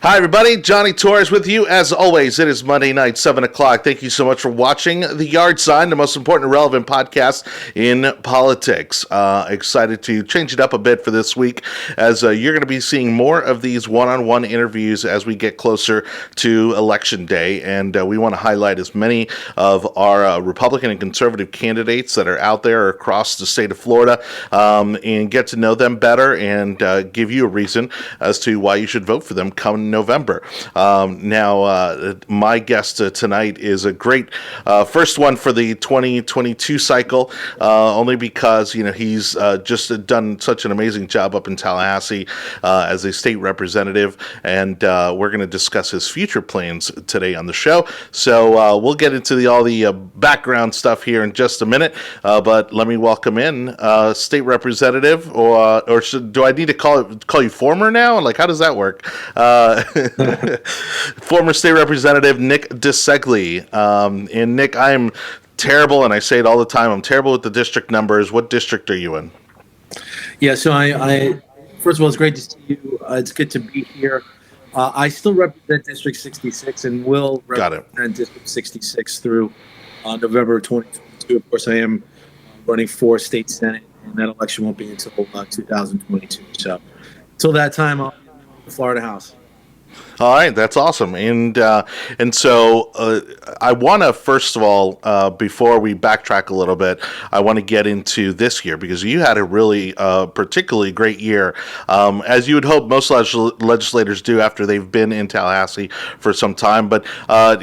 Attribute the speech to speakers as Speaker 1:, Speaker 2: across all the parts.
Speaker 1: Hi, everybody. Johnny Torres with you. As always, it is Monday night, 7 o'clock. Thank you so much for watching The Yard Sign, the most important and relevant podcast in politics. Excited to change it up a bit for this week, as you're going to be seeing more of these one-on-one interviews as we get closer to Election Day. And we want to highlight as many of our Republican and conservative candidates that are out there across the state of Florida and get to know them better and give you a reason as to why you should vote for them come November. My guest tonight is a great first one for the 2022 cycle, only because he's just done such an amazing job up in Tallahassee as a state representative, and we're going to discuss his future plans today on the show. So we'll get into all the background stuff here in just a minute, but let me welcome in state representative, or do I need to call you former now? Like, how does that work? Former state representative Nick DiCeglie. And Nick, I am terrible, and I say it all the time, I'm terrible with the district numbers. What district are you in?
Speaker 2: Yeah, so I first of all, it's great to see you. It's good to be here. I still represent District 66 and will represent District 66 through November 2022. Of course, I am running for state senate, and that election won't be until 2022. So until that time, I'll be in the Florida House.
Speaker 1: All right, that's awesome. And so I want to, first of all, before we backtrack a little bit, I want to get into this year, because you had a really particularly great year, as you would hope most legislators do after they've been in Tallahassee for some time. But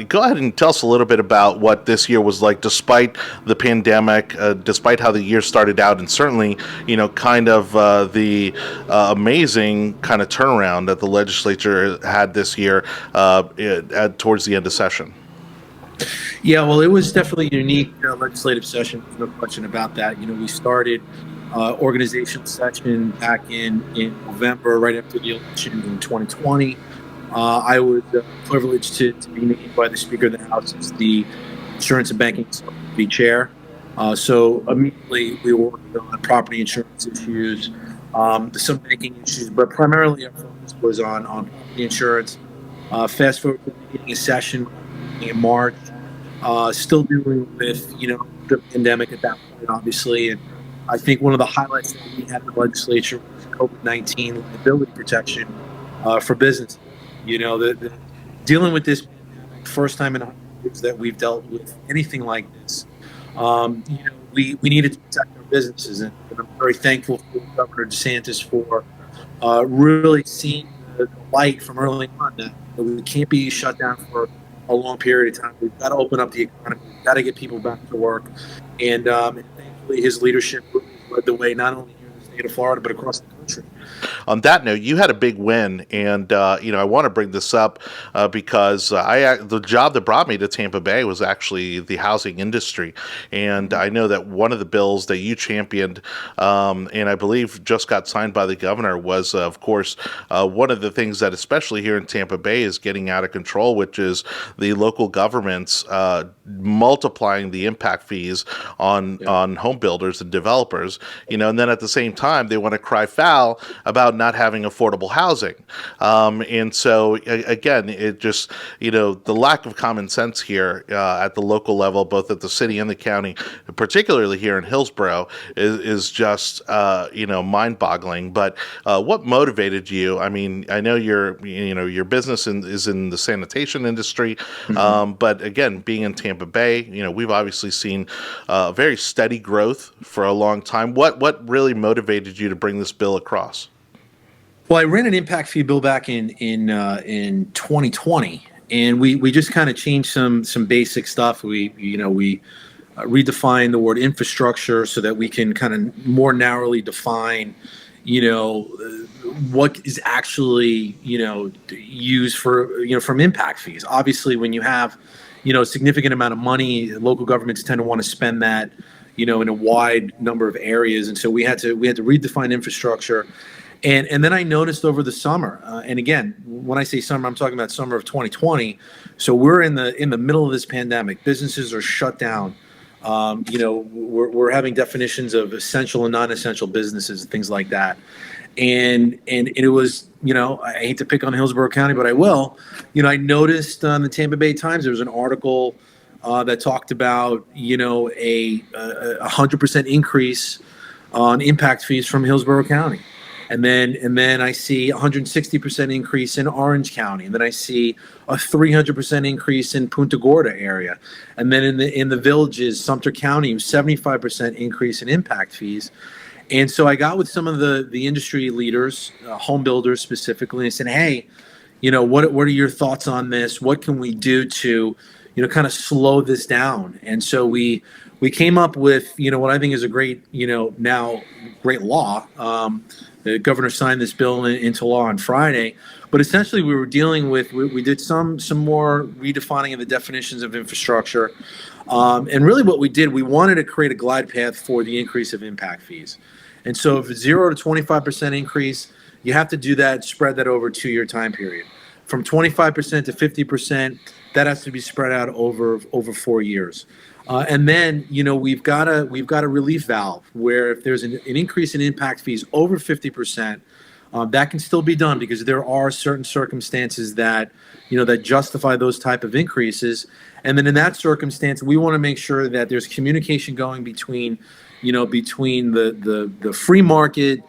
Speaker 1: go ahead and tell us a little bit about what this year was like, despite the pandemic, despite how the year started out, and certainly, kind of the amazing kind of turnaround that the legislature had this year towards the end of session.
Speaker 2: Yeah, well, it was definitely a unique legislative session. There's no question about that. We started organizational session back in November, right after the election in 2020. I was privileged to be named by the Speaker of the House as the Insurance and Banking Subcommittee chair. So immediately we were working on property insurance issues, some banking issues, but primarily our focus was on property insurance. Fast forward to the beginning of session in March, still dealing with the pandemic at that point, obviously, and I think one of the highlights that we had in the legislature was COVID-19 liability protection for business. The dealing with this first time in 100 years that we've dealt with anything like this. We needed to protect our businesses, and I'm very thankful for Governor DeSantis for really seeing the light from early on that we can't be shut down for a long period of time. We've got to open up the economy. We've got to get people back to work, and thankfully his leadership led the way, not only here in the state of Florida but across the country.
Speaker 1: On that note, you had a big win, and I want to bring this up because the job that brought me to Tampa Bay was actually the housing industry, and I know that one of the bills that you championed, and I believe just got signed by the governor, was of course one of the things that, especially here in Tampa Bay, is getting out of control, which is the local governments multiplying the impact fees on home builders and developers, and then at the same time they want to cry foul about not having affordable housing. And so, again, it just, the lack of common sense here at the local level, both at the city and the county, particularly here in Hillsborough, is just, mind-boggling. But what motivated you? I mean, I know your business is in the sanitation industry, but again, being in Tampa Bay, we've obviously seen very steady growth for a long time. What really motivated you to bring this bill across?
Speaker 2: Well, I ran an impact fee bill back in 2020, and we just kind of changed some basic stuff. We redefined the word infrastructure so that we can kind of more narrowly define, what is actually used for from impact fees. Obviously, when you have a significant amount of money, local governments tend to want to spend that in a wide number of areas, and so we had to redefine infrastructure. And then I noticed over the summer, and again, when I say summer, I'm talking about summer of 2020. So we're in the middle of this pandemic. Businesses are shut down. We're having definitions of essential and non-essential businesses and things like that. and it was, I hate to pick on Hillsborough County, but I will. I noticed on the Tampa Bay Times there was an article that talked about a 100% increase on impact fees from Hillsborough County. And then I see 160% increase in Orange County, and then I see a 300% increase in Punta Gorda area, and then in the villages, Sumter County, 75% increase in impact fees. And so I got with some of the industry leaders, home builders specifically, and I said, hey, what are your thoughts on this? What can we do to kind of slow this down? And so we came up with what I think is a great now great law. The governor signed this bill into law on Friday, but essentially we were dealing with, we did some more redefining of the definitions of infrastructure. And really what we did, we wanted to create a glide path for the increase of impact fees. And so if it's 0 to 25% increase, you have to do that, spread that over a 2-year time period. From 25% to 50%, that has to be spread out over 4 years. And then, we've got a relief valve where if there's an increase in impact fees over 50%, that can still be done because there are certain circumstances that, that justify those type of increases. And then in that circumstance, we want to make sure that there's communication going between the free market,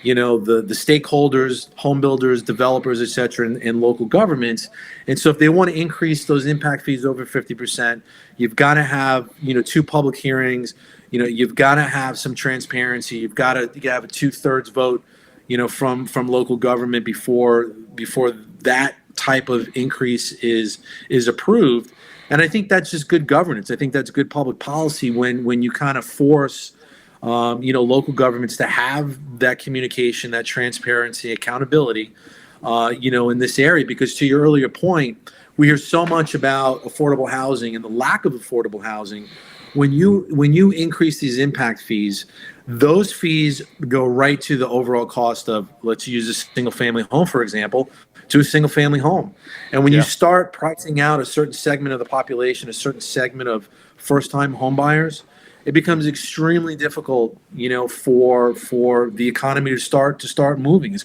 Speaker 2: the stakeholders, home builders, developers, et cetera, and local governments. And so if they want to increase those impact fees over 50%, you've got to have, 2 public hearings, you've got to have some transparency. You have a 2/3 vote, from local government before that type of increase is approved. And I think that's just good governance. I think that's good public policy when you kind of force local governments to have that communication, that transparency, accountability, in this area. Because to your earlier point, we hear so much about affordable housing and the lack of affordable housing. When you increase these impact fees, those fees go right to the overall cost of, let's use a single family home, for example, to a single family home. And when you start pricing out a certain segment of the population, a certain segment of first time home buyers, it becomes extremely difficult, for the economy to start moving.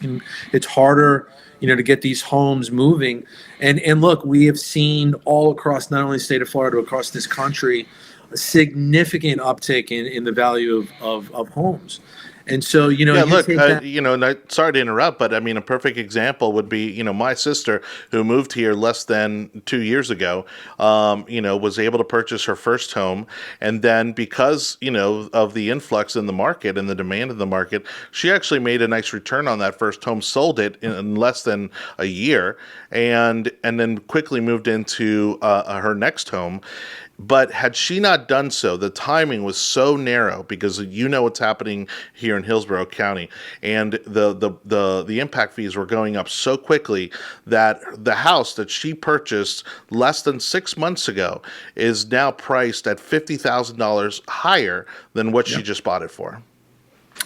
Speaker 2: It's harder, to get these homes moving. And look, we have seen all across not only the state of Florida, across this country, a significant uptick in the value of homes. And so,
Speaker 1: sorry to interrupt, but I mean, a perfect example would be, my sister who moved here less than 2 years ago, was able to purchase her first home. And then because, of the influx in the market and the demand in the market, she actually made a nice return on that first home, sold it in less than a year, and then quickly moved into her next home. But had she not done so, the timing was so narrow because what's happening here in Hillsborough County, and the impact fees were going up so quickly that the house that she purchased less than 6 months ago is now priced at $50,000 higher than what she just bought it for.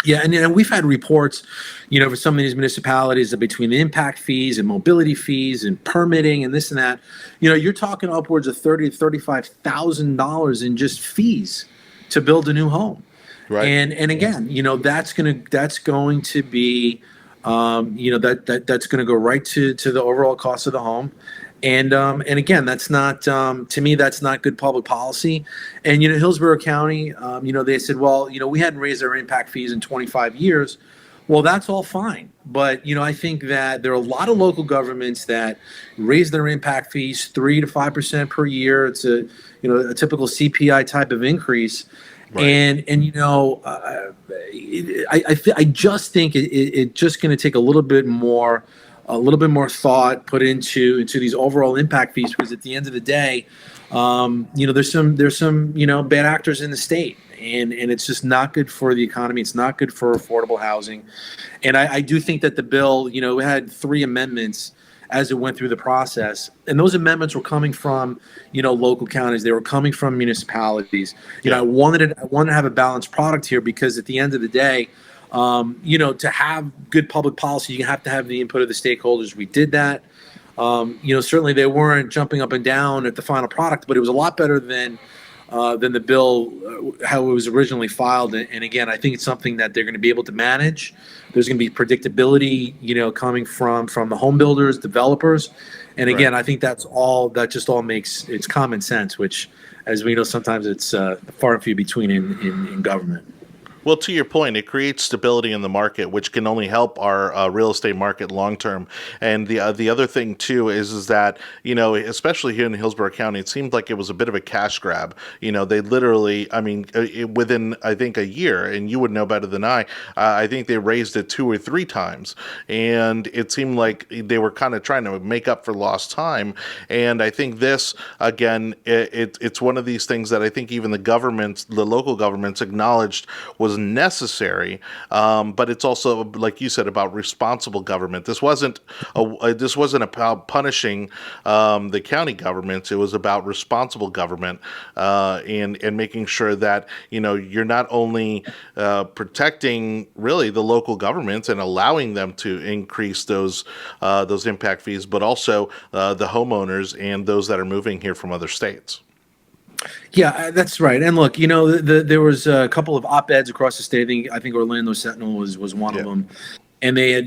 Speaker 2: Yeah, and we've had reports, for some of these municipalities that between the impact fees and mobility fees and permitting and this and that, you're talking upwards of $30,000 to $35,000 in just fees to build a new home. Right. And again, that's going to be, that's going to go right to the overall cost of the home. And again, that's not, to me, that's not good public policy. And, Hillsborough County, they said, well, we hadn't raised our impact fees in 25 years. Well, that's all fine. But, I think that there are a lot of local governments that raise their impact fees 3 to 5% per year. It's a typical CPI type of increase. Right. And I just think it's just going to take a little bit more thought put into these overall impact fees, because at the end of the day, there's some bad actors in the state, and it's just not good for the economy. It's not good for affordable housing. And I do think that the bill, it had 3 amendments as it went through the process, and those amendments were coming from, local counties. They were coming from municipalities. I wanted to have a balanced product here, because at the end of the day, to have good public policy, you have to have the input of the stakeholders. We did that. Certainly they weren't jumping up and down at the final product, but it was a lot better than than the bill how it was originally filed. And again, I think it's something that they're going to be able to manage. There's going to be predictability, coming from the home builders, developers, and again,
Speaker 1: Right.
Speaker 2: I think that just all makes it's common sense, which, as we know, sometimes it's far and few between in government.
Speaker 1: Well, to your point, it creates stability in the market, which can only help our real estate market long term. And the other thing too is that especially here in Hillsborough County, it seemed like it was a bit of a cash grab. They literally, I mean, within I think a year, and you would know better than I think they raised it 2 or 3 times, and it seemed like they were kind of trying to make up for lost time. And I think this again, it's one of these things that I think even the local governments acknowledged was necessary, but it's also, like you said, about responsible government. This wasn't about punishing the county governments. It was about responsible government, and making sure that you're not only protecting really the local governments and allowing them to increase those impact fees, but also the homeowners and those that are moving here from other states.
Speaker 2: Yeah, that's right. And look, there was a couple of op-eds across the state. I think Orlando Sentinel was one of them. And they had,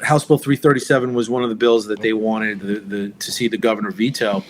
Speaker 2: House Bill 337 was one of the bills that they wanted to see the governor veto.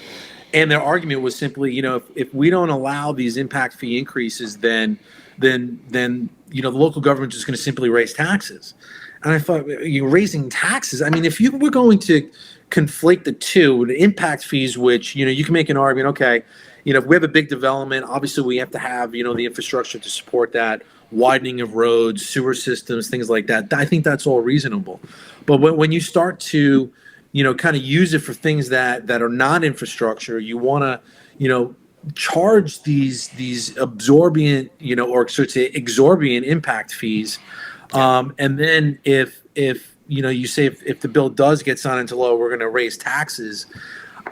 Speaker 2: And their argument was simply, if we don't allow these impact fee increases, then the local government is going to simply raise taxes. And I thought, you're raising taxes. I mean, if you were going to conflate the two, the impact fees, which you can make an argument, okay, if we have a big development, obviously we have to have the infrastructure to support that, widening of roads, sewer systems, things like that. I think that's all reasonable. But when you start to kind of use it for things that are not infrastructure, you want to charge these absorbent or should say exorbitant impact fees, and then if you say if the bill does get signed into law, we're going to raise taxes.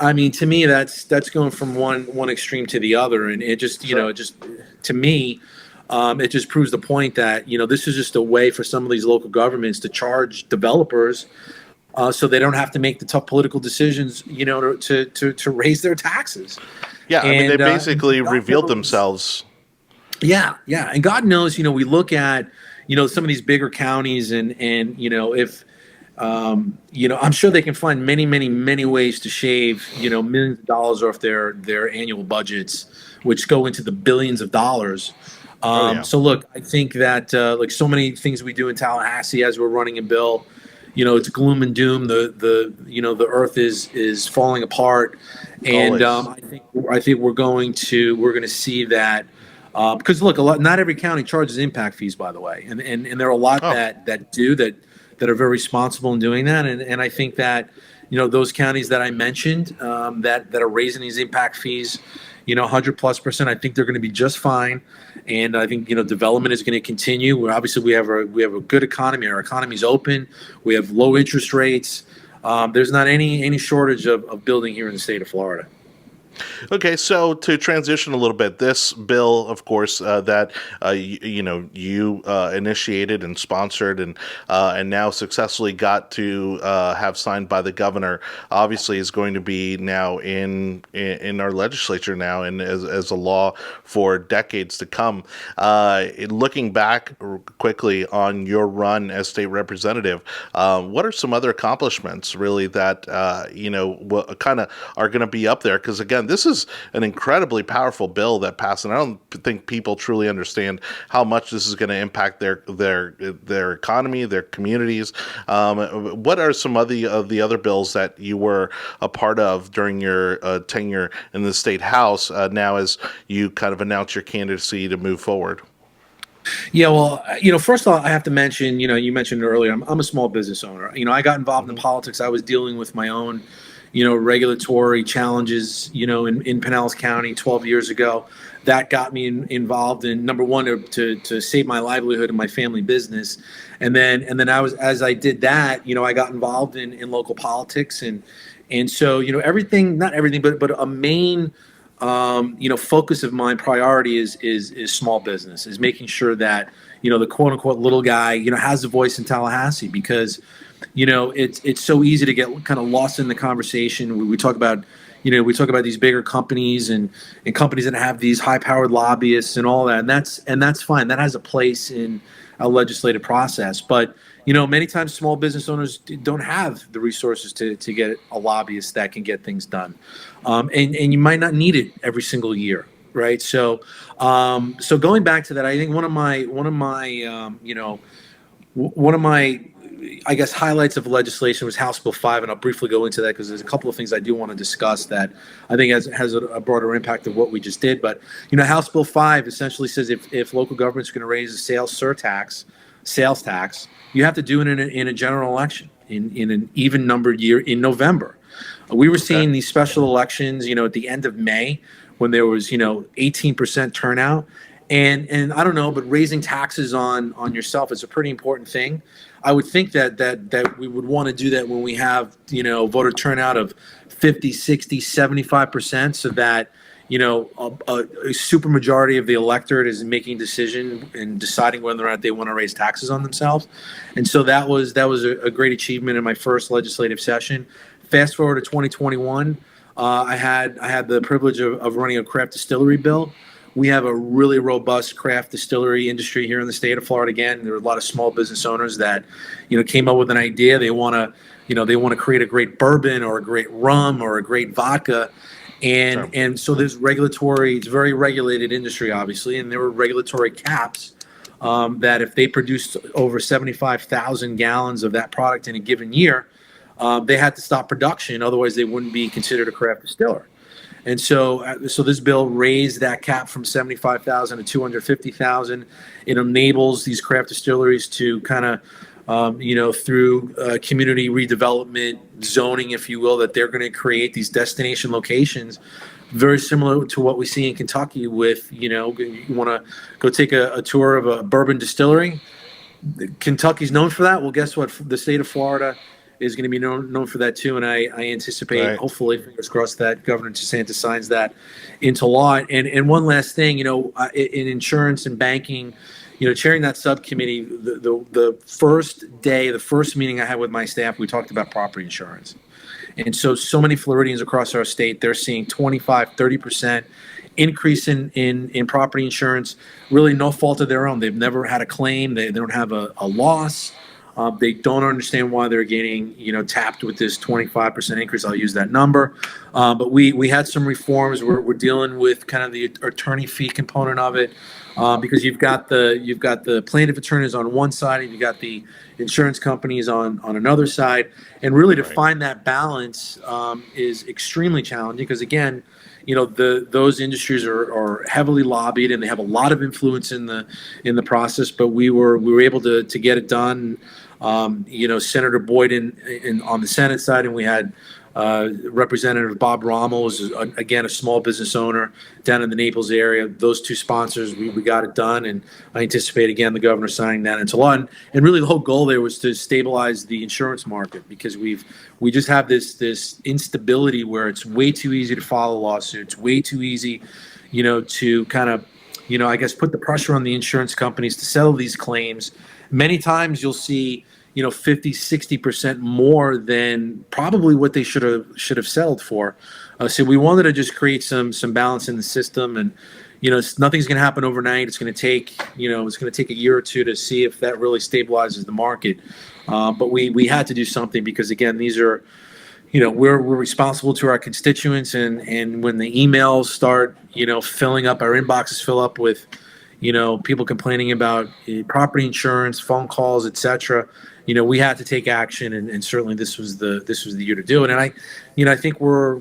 Speaker 2: I mean, to me, that's going from one extreme to the other, and it just to me, it just proves the point that this is just a way for some of these local governments to charge developers, so they don't have to make the tough political decisions, to raise their taxes.
Speaker 1: Yeah, I mean, they
Speaker 2: And,
Speaker 1: basically
Speaker 2: God
Speaker 1: revealed
Speaker 2: knows-
Speaker 1: themselves.
Speaker 2: Yeah, and God knows, we look at some of these bigger counties, and if I'm sure they can find many ways to shave, millions of dollars off their annual budgets, which go into the billions of dollars. So look, I think that like so many things we do in Tallahassee as we're running a bill, it's gloom and doom. The earth is falling apart, and I think we're going to see that. Because look, not every county charges impact fees, by the way, and there are a lot that do that are very responsible in doing that, and I think that those counties that I mentioned that are raising these impact fees, 100+%, I think they're going to be just fine, and I think development is going to continue. We have a good economy. Our economy's open. We have low interest rates. There's not any shortage of building here in the state of Florida.
Speaker 1: Okay, so to transition a little bit, this bill, of course, that you initiated and sponsored, and now successfully got to have signed by the governor, obviously is going to be now in our legislature now, and as a law for decades to come. Looking back quickly on your run as state representative, what are some other accomplishments really that kind of are going to be up there? Because again, this is an incredibly powerful bill that passed, and I don't think people truly understand how much this is going to impact their economy, their communities. What are some of the other bills that you were a part of during your tenure in the state house? Now, as you kind of announce your candidacy to move forward.
Speaker 2: Yeah, well, first of all, I have to mention, you mentioned it earlier, I'm a small business owner. I got involved in politics. I was dealing with my own regulatory challenges, in Pinellas County 12 years ago. That got me involved in, number one, to save my livelihood and my family business. And then as I did that, I got involved in local politics. And so, everything, not everything, but a main, focus of mine, priority is small business, is making sure that, the quote unquote little guy, has a voice in Tallahassee, because it's so easy to get kind of lost in the conversation. We talk about, we talk about these bigger companies and companies that have these high-powered lobbyists and all that, and that's fine. That has a place in a legislative process, but many times small business owners don't have the resources to get a lobbyist that can get things done, and you might not need it every single year, right? So, so going back to that, I think one of my I guess highlights of legislation was House Bill 5, and I'll briefly go into that because there's a couple of things I do want to discuss that I think has a broader impact of what we just did. But House Bill 5 essentially says if local government's going to raise a sales tax, you have to do it in a general election in an even numbered year in November. We were seeing these special elections, at the end of May when there was 18% turnout. And I don't know, but raising taxes on yourself is a pretty important thing. I would think that we would want to do that when we have, voter turnout of 50, 60, 75%, so that, a super majority of the electorate is making decision and deciding whether or not they want to raise taxes on themselves. And so that was a great achievement in my first legislative session. Fast forward to 2021, I had the privilege of running a craft distillery bill. We have a really robust craft distillery industry here in the state of Florida. Again, there are a lot of small business owners that, came up with an idea. They want to create a great bourbon or a great rum or a great vodka. And so there's it's very regulated industry, obviously. And there were regulatory caps that if they produced over 75,000 gallons of that product in a given year, they had to stop production. Otherwise, they wouldn't be considered a craft distiller. And so this bill raised that cap from 75,000 to 250,000. It enables these craft distilleries to kind of, through community redevelopment, zoning, if you will, that they're going to create these destination locations, very similar to what we see in Kentucky with, you want to go take a tour of a bourbon distillery. Kentucky's known for that. Well, guess what? The state of Florida is going to be known for that too, and I anticipate, hopefully, fingers crossed, that Governor DeSantis signs that into law. And one last thing, in insurance and banking, chairing that subcommittee, the first meeting I had with my staff, we talked about property insurance, and so many Floridians across our state, they're seeing 25-30% increase in property insurance. Really, no fault of their own. They've never had a claim. They don't have a loss. They don't understand why they're getting, tapped with this 25% increase. I'll use that number. But we had some reforms. We're dealing with kind of the attorney fee component of it, because you've got the plaintiff attorneys on one side and you've got the insurance companies on another side. And really to find that balance is extremely challenging because, again, those industries are heavily lobbied and they have a lot of influence in the process. But we were able to get it done. Senator Boyd on the Senate side, and we had Representative Bob Rommel, who's again a small business owner down in the Naples area. Those two sponsors, we got it done, and I anticipate again the governor signing that into law. And really, the whole goal there was to stabilize the insurance market because we just have this instability where it's way too easy to file a lawsuit. It's way too easy, to kind of, I guess put the pressure on the insurance companies to settle these claims. Many times you'll see, 50, 60% more than probably what they should have settled for. So we wanted to just create some balance in the system, and nothing's going to happen overnight. It's going to take a year or two to see if that really stabilizes the market. But we had to do something because, again, these are, we're responsible to our constituents, and when the emails start, filling up, our inboxes fill up with, people complaining about property insurance, phone calls, etc. We had to take action, and certainly this was the year to do it. And I think we're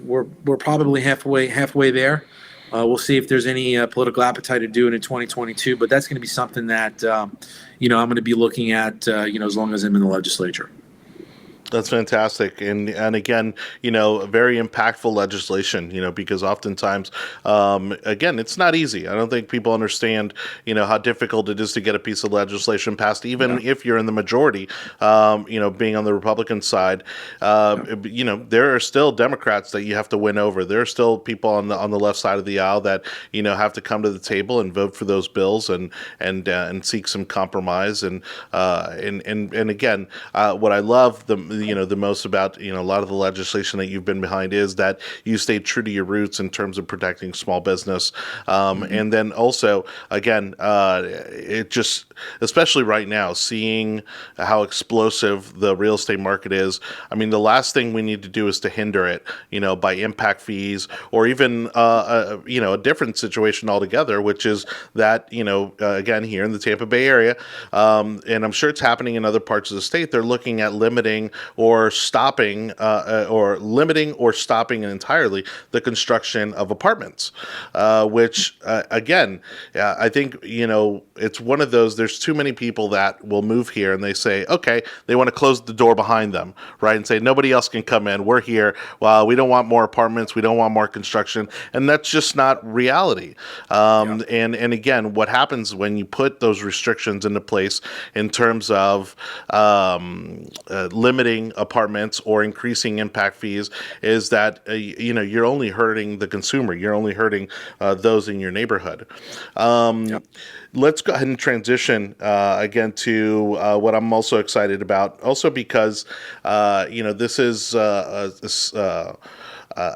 Speaker 2: probably halfway there. We'll see if there's any political appetite to do it in 2022, but that's going to be something that I'm going to be looking at as long as I'm in the legislature.
Speaker 1: That's fantastic. And again, very impactful legislation, because oftentimes, again, it's not easy. I don't think people understand, how difficult it is to get a piece of legislation passed, even if you're in the majority, being on the Republican side. There are still Democrats that you have to win over. There are still people on the left side of the aisle that, have to come to the table and vote for those bills and seek some compromise. And again, what I love, the most about, a lot of the legislation that you've been behind is that you stayed true to your roots in terms of protecting small business. And then also, again, it just, especially right now, seeing how explosive the real estate market is. I mean, the last thing we need to do is to hinder it, by impact fees or even, a different situation altogether, which is that, again, here in the Tampa Bay area, and I'm sure it's happening in other parts of the state, they're looking at limiting or stopping entirely the construction of apartments, which, again, I think, it's one of those, there's too many people that will move here and they say, okay, they want to close the door behind them, right? And say, nobody else can come in. We're here. Well, we don't want more apartments. We don't want more construction. And that's just not reality. And again, what happens when you put those restrictions into place in terms of limiting apartments or increasing impact fees is that, you're only hurting the consumer. You're only hurting those in your neighborhood. Let's go ahead and transition again to what I'm also excited about. Also because this is a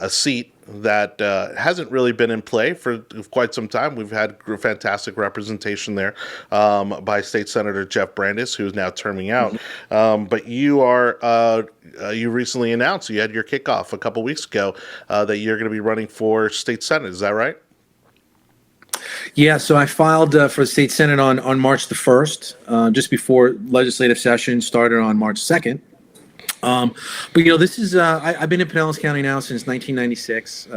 Speaker 1: seat that hasn't really been in play for quite some time. We've had fantastic representation there by State Senator Jeff Brandes, who's now terming out. But you recently announced, you had your kickoff a couple weeks ago, that you're going to be running for State Senate. Is that right?
Speaker 2: Yeah, so I filed for the state senate on March the 1st, just before legislative session started on March 2nd. But this is I've been in Pinellas County now since 1996.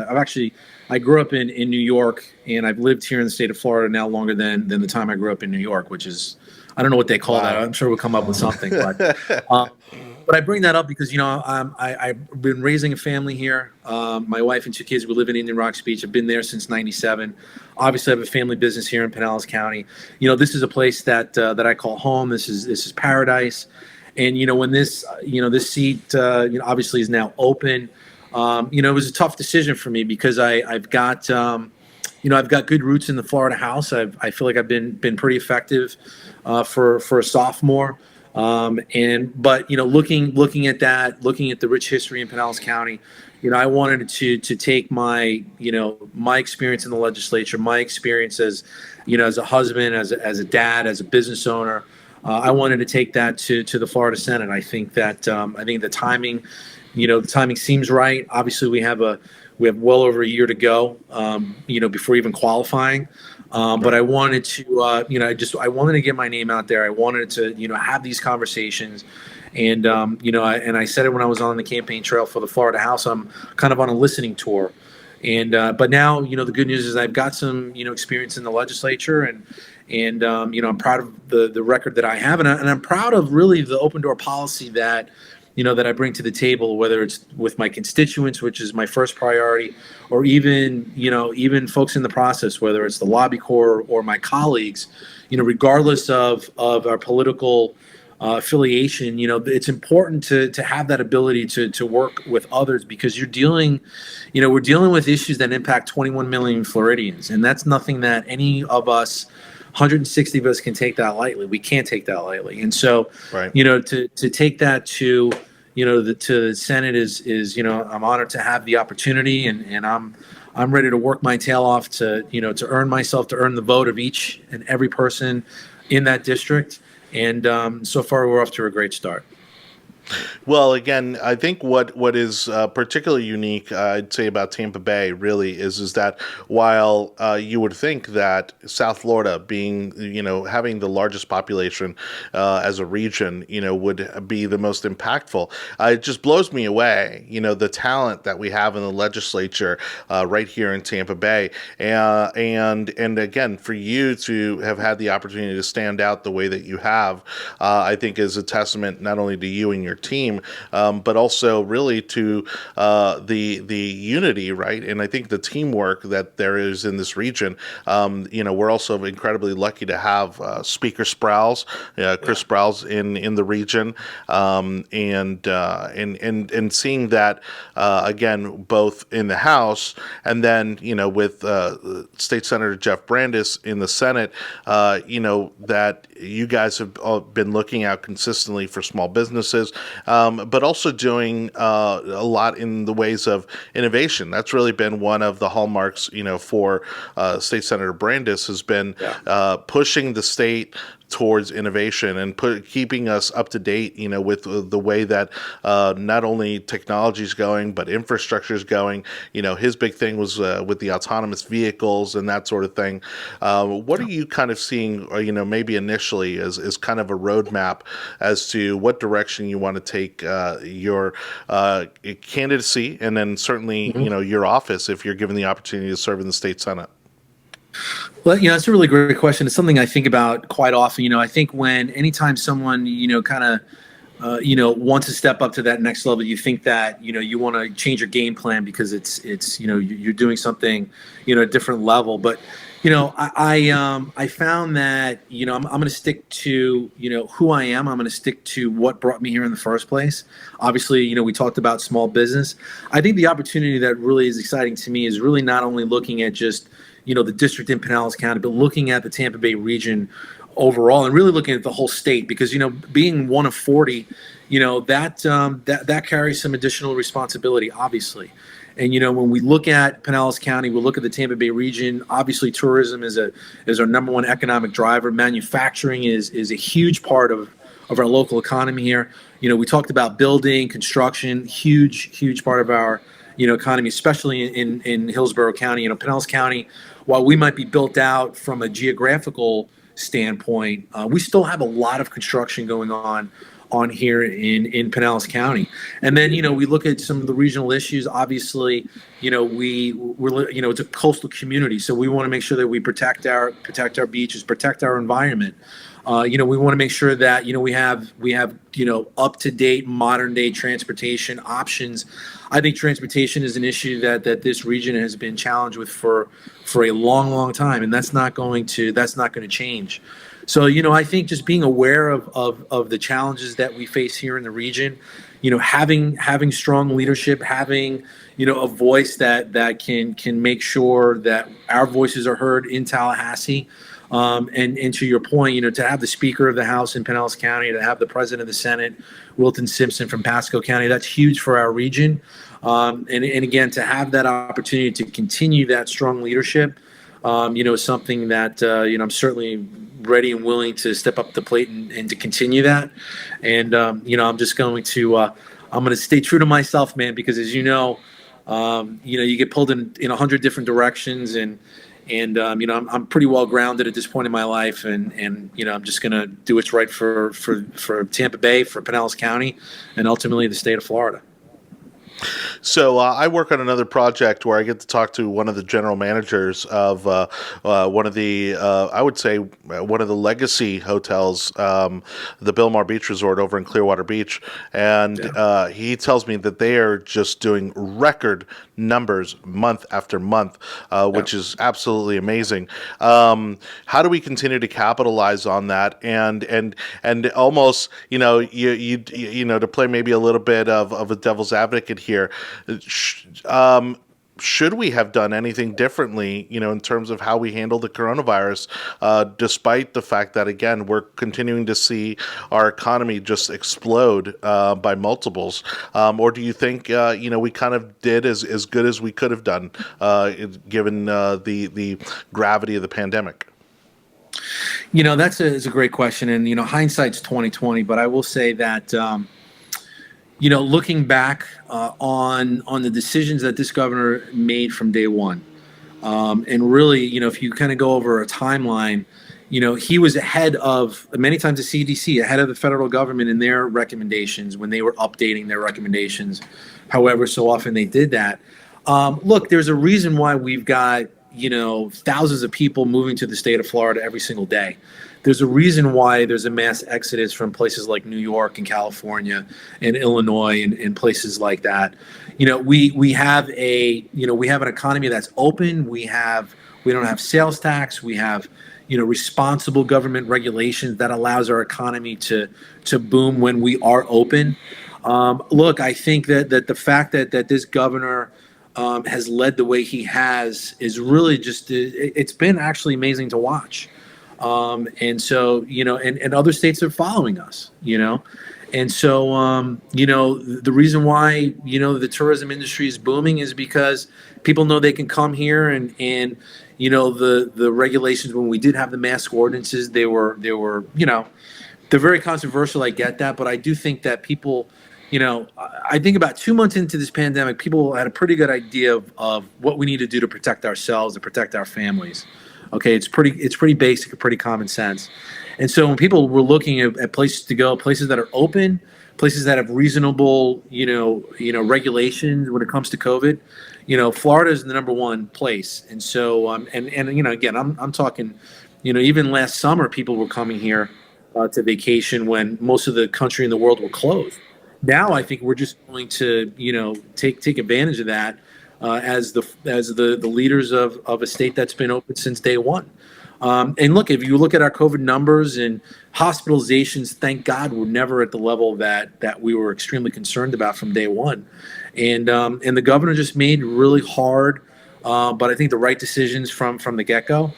Speaker 2: I grew up in New York, and I've lived here in the state of Florida now longer than the time I grew up in New York, which is, I don't know what they call that. I'm sure we'll come up with something, but I bring that up because I've been raising a family here. My wife and two kids, we live in Indian Rocks Beach. I've been there since '97. Obviously, I have a family business here in Pinellas County. This is a place that I call home. This is paradise. And when this seat obviously is now open, it was a tough decision for me because I've got good roots in the Florida House. I feel like I've been pretty effective for a sophomore. But looking at the rich history in Pinellas County, I wanted to take my experience in the legislature, my experience as a husband, as a dad, as a business owner. I wanted to take that to the Florida Senate. I think that the timing seems right. Obviously, we have well over a year to go, before even qualifying. But I wanted to, I wanted to get my name out there. I wanted to, have these conversations. And, and I said it when I was on the campaign trail for the Florida House. I'm kind of on a listening tour. And but now, the good news is I've got some, experience in the legislature, and I'm proud of the record that I have, and I'm proud of really the open door policy that that I bring to the table, whether it's with my constituents, which is my first priority, or even folks in the process, whether it's the lobby corps or my colleagues, regardless of our political affiliation. It's important to have that ability to work with others, because we're dealing with issues that impact 21 million Floridians, and that's nothing that any of us 160 of us can take that lightly. We can't take that lightly. And so,
Speaker 1: right.
Speaker 2: To take that to the Senate is I'm honored to have the opportunity, and I'm ready to work my tail off to earn the vote of each and every person in that district. And so far, we're off to a great start.
Speaker 1: Well, again, I think what is particularly unique, I'd say, about Tampa Bay really is that while you would think that South Florida, being having the largest population as a region, would be the most impactful, it just blows me away. The talent that we have in the legislature right here in Tampa Bay, and again, for you to have had the opportunity to stand out the way that you have, I think is a testament not only to you and your team, but also really to the unity, right? And I think the teamwork that there is in this region. We're also incredibly lucky to have Speaker Sprouse, Chris Sprouse in the region, and seeing that again, both in the House and then with State Senator Jeff Brandes in the Senate, that you guys have been looking out consistently for small businesses, but also doing a lot in the ways of innovation. That's really been one of the hallmarks, for State Senator Brandis has been pushing the state towards innovation and keeping us up to date, with the way that not only technology is going, but infrastructure is going. His big thing was with the autonomous vehicles and that sort of thing. What are you kind of seeing, maybe initially as kind of a roadmap as to what direction you want to take your candidacy, and then certainly, your office if you're given the opportunity to serve in the state Senate?
Speaker 2: Well, that's a really great question. It's something I think about quite often. I think anytime someone, kind of, wants to step up to that next level, you think that, you want to change your game plan because it's, you're doing something, a different level. But, I found that, I'm going to stick to, who I am. I'm going to stick to what brought me here in the first place. Obviously, we talked about small business. I think the opportunity that really is exciting to me is really not only looking at just, the district in Pinellas County, but looking at the Tampa Bay region overall and really looking at the whole state because, being one of 40, that carries some additional responsibility, obviously. And, when we look at Pinellas County, we look at the Tampa Bay region, obviously tourism is our number one economic driver. Manufacturing is a huge part of our local economy here. We talked about building, construction, huge part of our, economy, especially in Hillsborough County. Pinellas County, while we might be built out from a geographical standpoint, we still have a lot of construction going on here in Pinellas County. And then, we look at some of the regional issues. Obviously, we're it's a coastal community, so we want to make sure that we protect our beaches, protect our environment. We want to make sure that we have up to date modern day transportation options. I think transportation is an issue that this region has been challenged with for a long time, and that's not going to change. So I think just being aware of the challenges that we face here in the region, having strong leadership, having a voice that can make sure that our voices are heard in Tallahassee. And to your point, to have the Speaker of the House in Pinellas County, to have the President of the Senate, Wilton Simpson from Pasco County, that's huge for our region. And again, to have that opportunity to continue that strong leadership, is something that, I'm certainly ready and willing to step up the plate and to continue that. And, I'm just going to, I'm going to stay true to myself, man, because as you get pulled in 100 different directions and I'm pretty well grounded at this point in my life, and I'm just going to do what's right for Tampa Bay, for Pinellas County, and ultimately the state of Florida.
Speaker 1: So I work on another project where I get to talk to one of the general managers of one of the, I would say, one of the legacy hotels, the Bilmar Beach Resort over in Clearwater Beach. And he tells me that they are just doing record numbers month after month, which is absolutely amazing. How do we continue to capitalize on that and almost, to play maybe a little bit of a devil's advocate here, should we have done anything differently, in terms of how we handle the coronavirus, despite the fact that, again, we're continuing to see our economy just explode by multiples? Or do you think, we kind of did as good as we could have done, given the gravity of the pandemic?
Speaker 2: That's a great question. And, hindsight's 20/20, but I will say that, looking back on the decisions that this governor made from day one, and really, if you kind of go over a timeline, he was ahead of many times the CDC, ahead of the federal government in their recommendations when they were updating their recommendations. However, so often they did that. Look, there's a reason why we've got thousands of people moving to the state of Florida every single day. There's a reason why there's a mass exodus from places like New York and California and Illinois and places like that. We have an economy that's open. We don't have sales tax. We have responsible government regulations that allows our economy to boom when we are open. Look, I think that the fact that this governor has led the way he has is really just it's been actually amazing to watch. And so, and other states are following us, And so, the reason why, the tourism industry is booming is because people know they can come here and the regulations when we did have the mask ordinances, they were, they're very controversial. I get that, but I do think that people, I think about 2 months into this pandemic, people had a pretty good idea of what we need to do to protect ourselves and protect our families. Okay, it's pretty basic, pretty common sense. And so when people were looking at places to go, places that are open, places that have reasonable, regulations when it comes to COVID, Florida is the number one place. And so, again, I'm talking, even last summer, people were coming here to vacation when most of the country and the world were closed. Now, I think we're just going to, take advantage of that as the leaders of a state that's been open since day one. And look, if you look at our COVID numbers and hospitalizations, thank God we're never at the level that we were extremely concerned about from day one. And the governor just made really hard, but I think the right decisions from the get-go.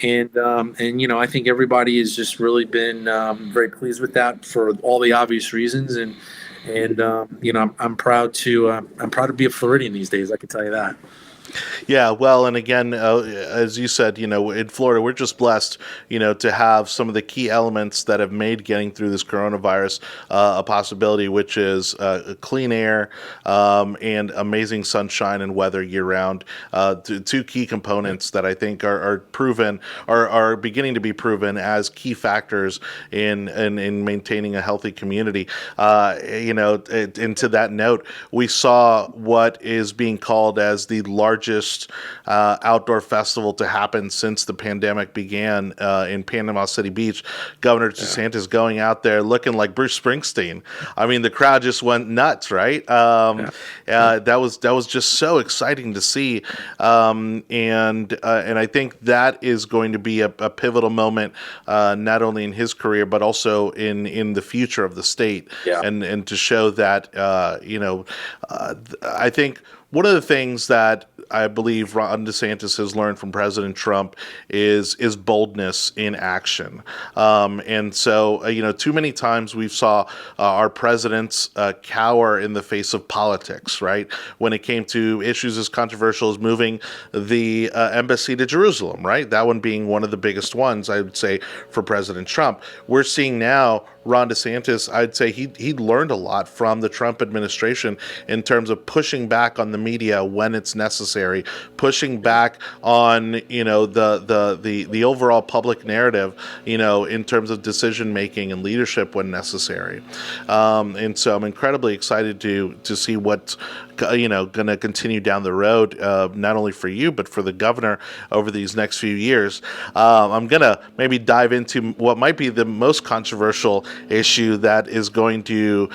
Speaker 2: And I think everybody has just really been very pleased with that for all the obvious reasons. And I'm proud to be a Floridian these days. I can tell you that.
Speaker 1: Yeah, well, and again, as you said, in Florida, we're just blessed, to have some of the key elements that have made getting through this coronavirus a possibility, which is clean air and amazing sunshine and weather year round. Two key components that I think are proven, are beginning to be proven as key factors in maintaining a healthy community. And to that note, we saw what is being called as the largest outdoor festival to happen since the pandemic began in Panama City Beach. Governor DeSantis going out there looking like Bruce Springsteen. I mean, the crowd just went nuts, right? That was just so exciting to see, and I think that is going to be a pivotal moment, not only in his career but also in the future of the state, and to show that I think one of the things that I believe Ron DeSantis has learned from President Trump is boldness in action. And so, too many times we've saw our presidents cower in the face of politics, right? When it came to issues as controversial as moving the embassy to Jerusalem, right? That one being one of the biggest ones, I would say, for President Trump. We're seeing now Ron DeSantis, I'd say he learned a lot from the Trump administration in terms of pushing back on the media when it's necessary, pushing back on the overall public narrative, in terms of decision making and leadership when necessary. And so I'm incredibly excited to see what's going to continue down the road, not only for you but for the governor over these next few years. I'm going to maybe dive into what might be the most controversial issue that is going to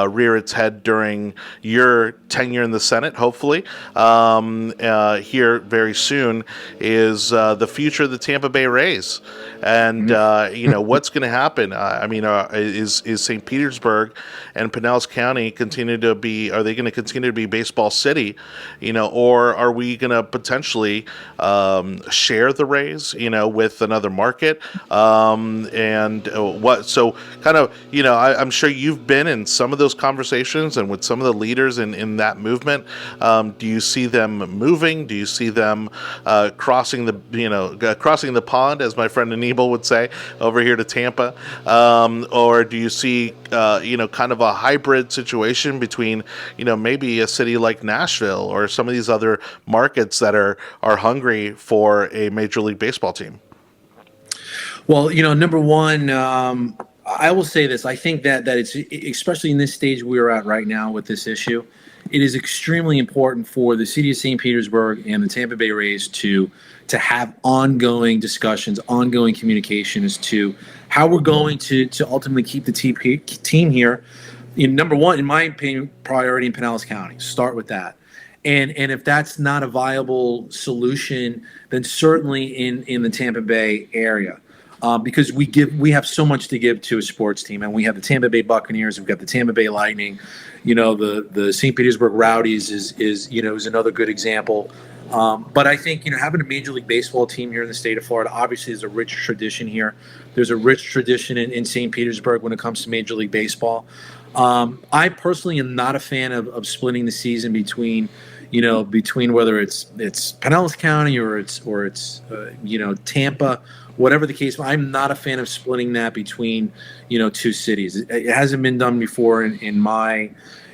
Speaker 1: rear its head during your tenure in the Senate, hopefully, here very soon, is the future of the Tampa Bay Rays. And, what's going to happen? Is St. Petersburg and Pinellas County are they going to continue to be baseball city, or are we going to potentially share the Rays, with another market? I'm sure you've been in some of those conversations and with some of the leaders in that movement. Do you see them moving? Do you see them crossing the pond, as my friend Anibal would say, over here to Tampa? Or do you see, kind of a hybrid situation between, maybe a city like Nashville or some of these other markets that are hungry for a Major League Baseball team?
Speaker 2: Well, number one, I will say this. I think that it's, especially in this stage we're at right now with this issue, it is extremely important for the city of St. Petersburg and the Tampa Bay Rays to have ongoing discussions, ongoing communication as to how we're going to ultimately keep the team here. Number one, in my opinion, priority in Pinellas County. Start with that. And if that's not a viable solution, then certainly in the Tampa Bay area. Because we have so much to give to a sports team, and we have the Tampa Bay Buccaneers, we've got the Tampa Bay Lightning, the St. Petersburg Rowdies is another good example. But I think having a Major League Baseball team here in the state of Florida obviously is a rich tradition here. There's a rich tradition in St. Petersburg when it comes to Major League Baseball. I personally am not a fan of splitting the season between, between whether it's Pinellas County or it's Tampa, whatever the case. I'm not a fan of splitting that between two cities. It hasn't been done before in my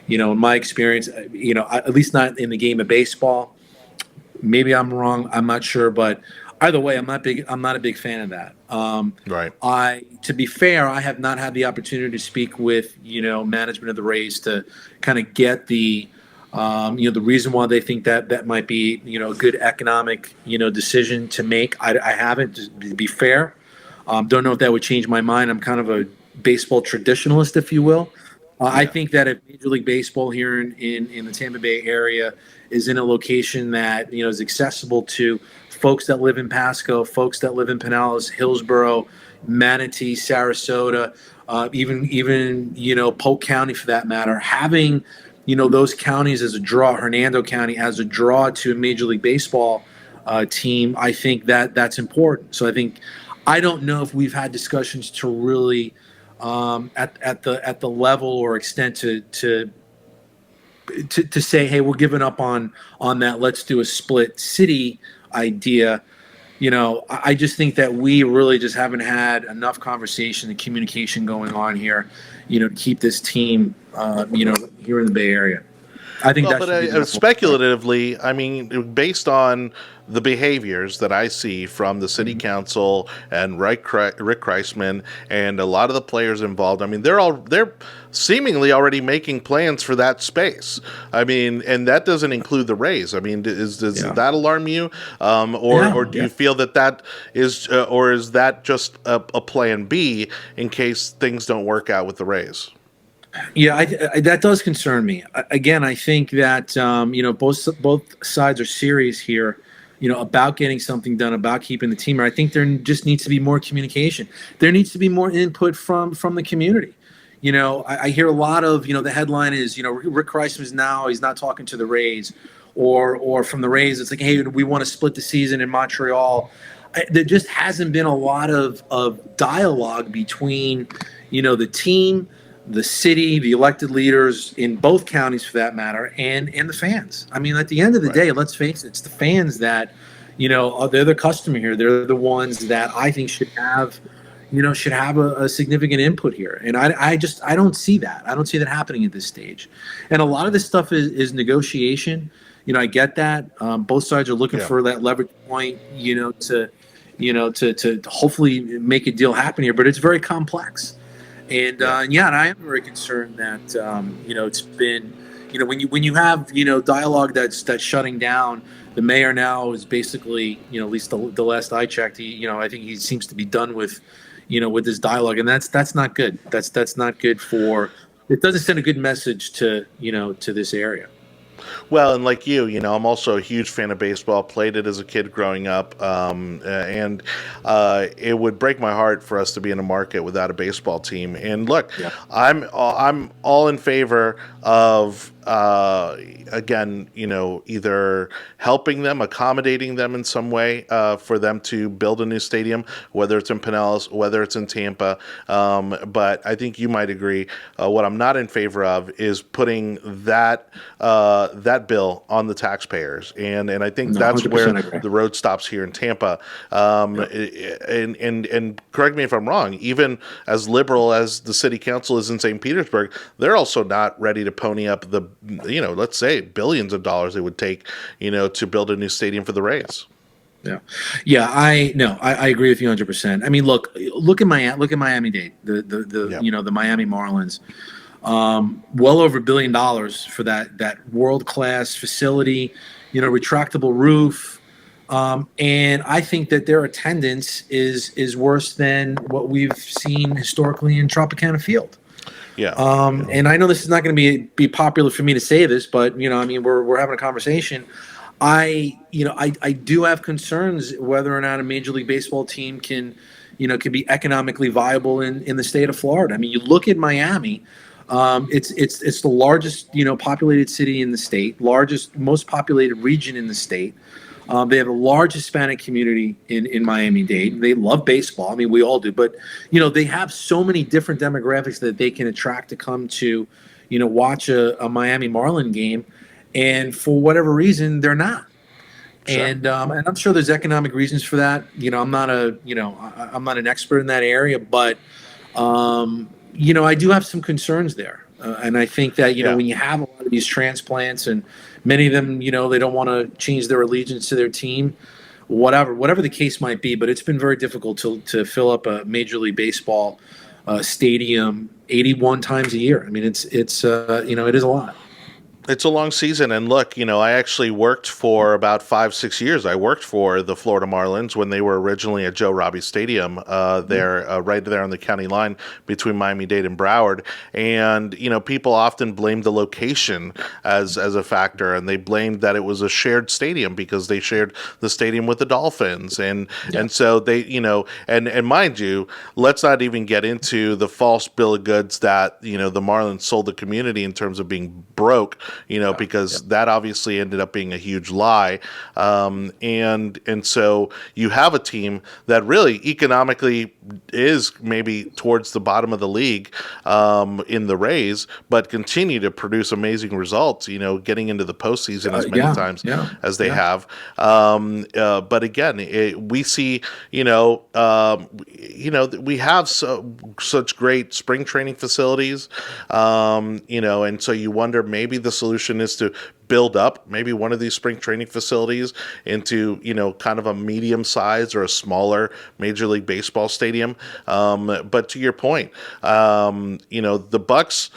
Speaker 2: in my experience. At least not in the game of baseball. Maybe I'm wrong. I'm not sure, but either way, I'm not a big fan of that.
Speaker 1: Right.
Speaker 2: To be fair, I have not had the opportunity to speak with management of the Rays to kind of get the the reason why they think that might be a good economic decision to make. I haven't, to be fair. Don't know if that would change my mind. I'm kind of a baseball traditionalist, if you will. I think that if Major League Baseball here in the Tampa Bay area is in a location that is accessible to folks that live in Pasco, folks that live in Pinellas, Hillsborough, Manatee, Sarasota, even Polk County for that matter, having those counties as a draw, Hernando County as a draw to a Major League Baseball team, I think that's important. So I don't know if we've had discussions to really at the level or extent to say, hey, we're giving up on that. Let's do a split city idea. I just think that we really just haven't had enough conversation and communication going on here, to keep this team, here in the Bay Area. I think
Speaker 1: speculatively, I mean, based on the behaviors that I see from the city council and Rick Kreisman and a lot of the players involved, I mean, they're seemingly already making plans for that space. I mean, and that doesn't include the Rays. I mean, does that alarm you, or do you feel that is, or is that just a plan B in case things don't work out with the Rays?
Speaker 2: Yeah, I that does concern me. Again, I think that both sides are serious here, about getting something done, about keeping the team. I think there just needs to be more communication. There needs to be more input from the community. I hear a lot of the headline is Rick Kreisman's now he's not talking to the Rays, or from the Rays it's like, hey, we want to split the season in Montreal. There just hasn't been a lot of dialogue between the team, the city, the elected leaders in both counties for that matter, and the fans. I mean, at the end of the day, let's face it, it's the fans that, they're the customer here. They're the ones that I think should have a significant input here. And I don't see that. I don't see that happening at this stage. And a lot of this stuff is negotiation. I get that. Both sides are looking for that leverage point, to hopefully make a deal happen here, but it's very complex. And and I am very concerned that it's been when you have dialogue that's shutting down. The mayor now is basically at least the last I checked, I think he seems to be done with with this dialogue, and that's not good. That's not good for. It doesn't send a good message to to this area.
Speaker 1: Well, and like you, I'm also a huge fan of baseball. Played it as a kid growing up, and it would break my heart for us to be in a market without a baseball team. And look, I'm all in favor of again, either helping them, accommodating them in some way for them to build a new stadium, whether it's in Pinellas, whether it's in Tampa. But I think you might agree. What I'm not in favor of is putting that bill on the taxpayers, and I think that's where the road stops here in Tampa. And correct me if I'm wrong. Even as liberal as the city council is in St. Petersburg, they're also not ready to pony up the let's say billions of dollars it would take to build a new stadium for the Rays. I agree with you 100%. I mean, look at Miami-Dade, the Miami Marlins. Well over $1 billion for that world-class facility, retractable roof. And I think that their attendance is worse than what we've seen historically in Tropicana Field. And I know this is not going to be popular for me to say this, but we're having a conversation. I do have concerns whether or not a Major League Baseball team can be economically viable in the state of Florida. I mean, you look at Miami. It's the largest populated city in the state, most populated region in the state.
Speaker 2: They have a large Hispanic community in Miami-Dade. They love baseball. I mean, we all do. But, they have so many different demographics that they can attract to come to, watch a Miami Marlin game. And for whatever reason, they're not.
Speaker 1: Sure.
Speaker 2: And I'm sure there's economic reasons for that. I'm not I'm not an expert in that area, but I do have some concerns there. And I think that when you have a lot of these transplants, and many of them, they don't want to change their allegiance to their team, whatever the case might be. But it's been very difficult to fill up a Major League Baseball stadium 81 times a year. I mean, it is a lot.
Speaker 1: It's a long season, and look, I actually worked for about 5-6 years. I worked for the Florida Marlins when they were originally at Joe Robbie Stadium, right there on the county line between Miami-Dade and Broward. And people often blame the location as a factor, and they blamed that it was a shared stadium because they shared the stadium with the Dolphins, and so they, and mind you, let's not even get into the false bill of goods that the Marlins sold the community in terms of being broke. Because that obviously ended up being a huge lie. And so you have a team that really economically is maybe towards the bottom of the league in the Rays, but continue to produce amazing results, getting into the postseason as many times as they have. But again, we see, we have such great spring training facilities, and so you wonder maybe the solution is to build up maybe one of these spring training facilities into, kind of a medium size or a smaller Major League Baseball stadium. But to your point, the Bucks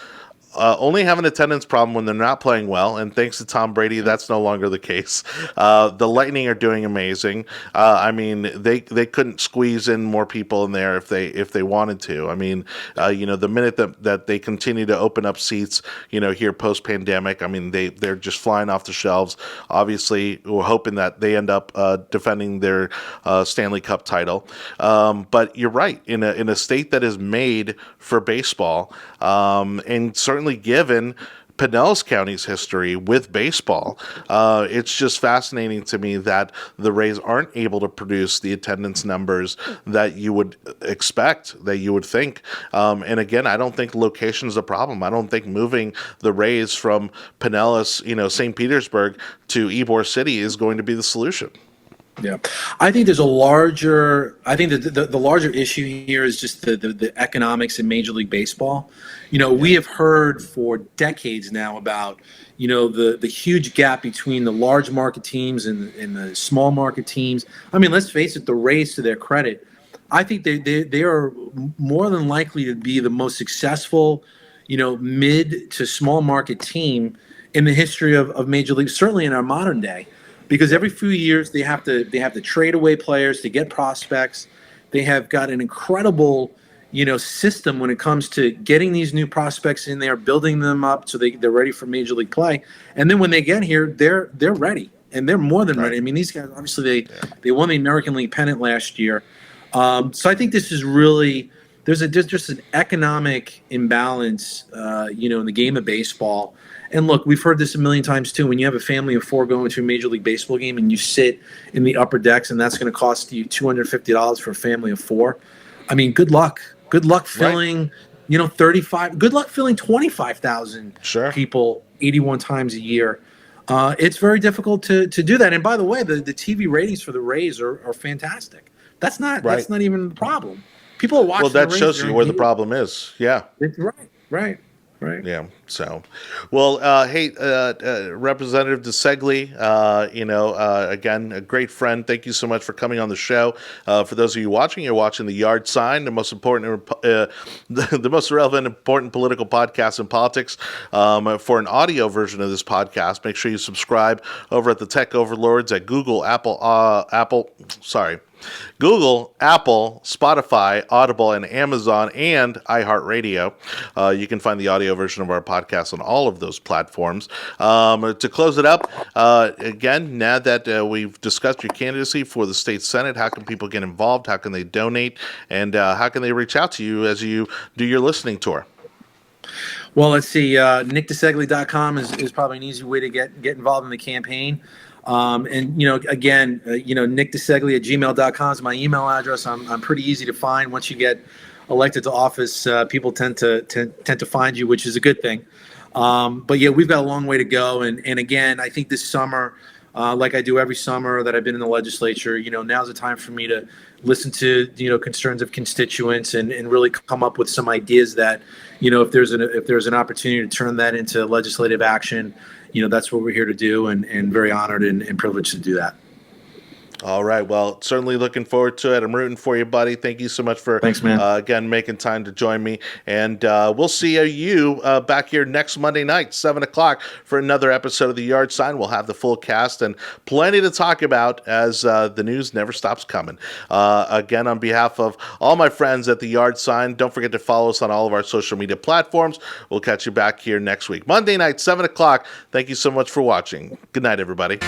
Speaker 1: only have an attendance problem when they're not playing well, and thanks to Tom Brady, that's no longer the case. The Lightning are doing amazing. I mean, they couldn't squeeze in more people in there if they wanted to. I mean, the minute that they continue to open up seats, here post pandemic, I mean, they're just flying off the shelves. Obviously, we're hoping that they end up defending their Stanley Cup title. But you're right, in a state that is made for baseball, and certainly given Pinellas County's history with baseball, it's just fascinating to me that the Rays aren't able to produce the attendance numbers that you would expect, that you would think. And again, I don't think location is a problem. I don't think moving the Rays from Pinellas, St. Petersburg to Ybor City is going to be the solution.
Speaker 2: Yeah, I think there's a larger. I think that the larger issue here is just the economics in Major League Baseball. We have heard for decades now about the huge gap between the large market teams and the small market teams. I mean, let's face it, the Rays, to their credit, I think they are more than likely to be the most successful, mid to small market team in the history of Major League, certainly in our modern day. Because every few years they have to trade away players to get prospects. They have got an incredible, system when it comes to getting these new prospects in there, building them up so they're ready for Major League play. And then when they get here, they're ready, and they're more than ready. I mean, these guys obviously they won the American League pennant last year. So I think this is really there's just an economic imbalance, in the game of baseball. And look, we've heard this a million times too. When you have a family of four going to a Major League Baseball game and you sit in the upper decks, and that's going to cost you $250 for a family of four. I mean, good luck. Good luck filling, 35. Good luck filling 25,000 people 81 times a year. It's very difficult to do that. And by the way, the TV ratings for the Rays are fantastic. That's not even the problem. People are watching.
Speaker 1: Well, that shows you where the problem is. Yeah.
Speaker 2: Right.
Speaker 1: Yeah. So, well, hey, Representative DiCeglie, again, a great friend. Thank you so much for coming on the show. For those of you watching, you're watching The Yard Sign, the most important, the most relevant, important political podcast in politics. For an audio version of this podcast, make sure you subscribe over at the Tech Overlords at Google, Apple, Spotify, Audible, and Amazon, and iHeartRadio. You can find the audio version of our podcast on all of those platforms. To close it up, again, now that we've discussed your candidacy for the state Senate, how can people get involved? How can they donate? And how can they reach out to you as you do your listening tour?
Speaker 2: Well, let's see. NickDiCeglie.com is probably an easy way to get involved in the campaign. And, again, Nick DiCeglie at gmail.com is my email address. I'm pretty easy to find. Once you get elected to office, people tend to find you, which is a good thing. But yeah, we've got a long way to go. And again, I think this summer, like I do every summer that I've been in the legislature, now's the time for me to listen to, concerns of constituents and really come up with some ideas that, if there's an opportunity to turn that into legislative action, that's what we're here to do, and very honored and privileged to do that.
Speaker 1: All right. Well, certainly looking forward to it. I'm rooting for you, buddy. Thank you so much for,
Speaker 2: Thanks, man.
Speaker 1: Again, making time to join me. And we'll see you back here next Monday night, 7 o'clock, for another episode of The Yard Sign. We'll have the full cast and plenty to talk about as the news never stops coming. Again, on behalf of all my friends at The Yard Sign, don't forget to follow us on all of our social media platforms. We'll catch you back here next week, Monday night, 7 o'clock. Thank you so much for watching. Good night, everybody.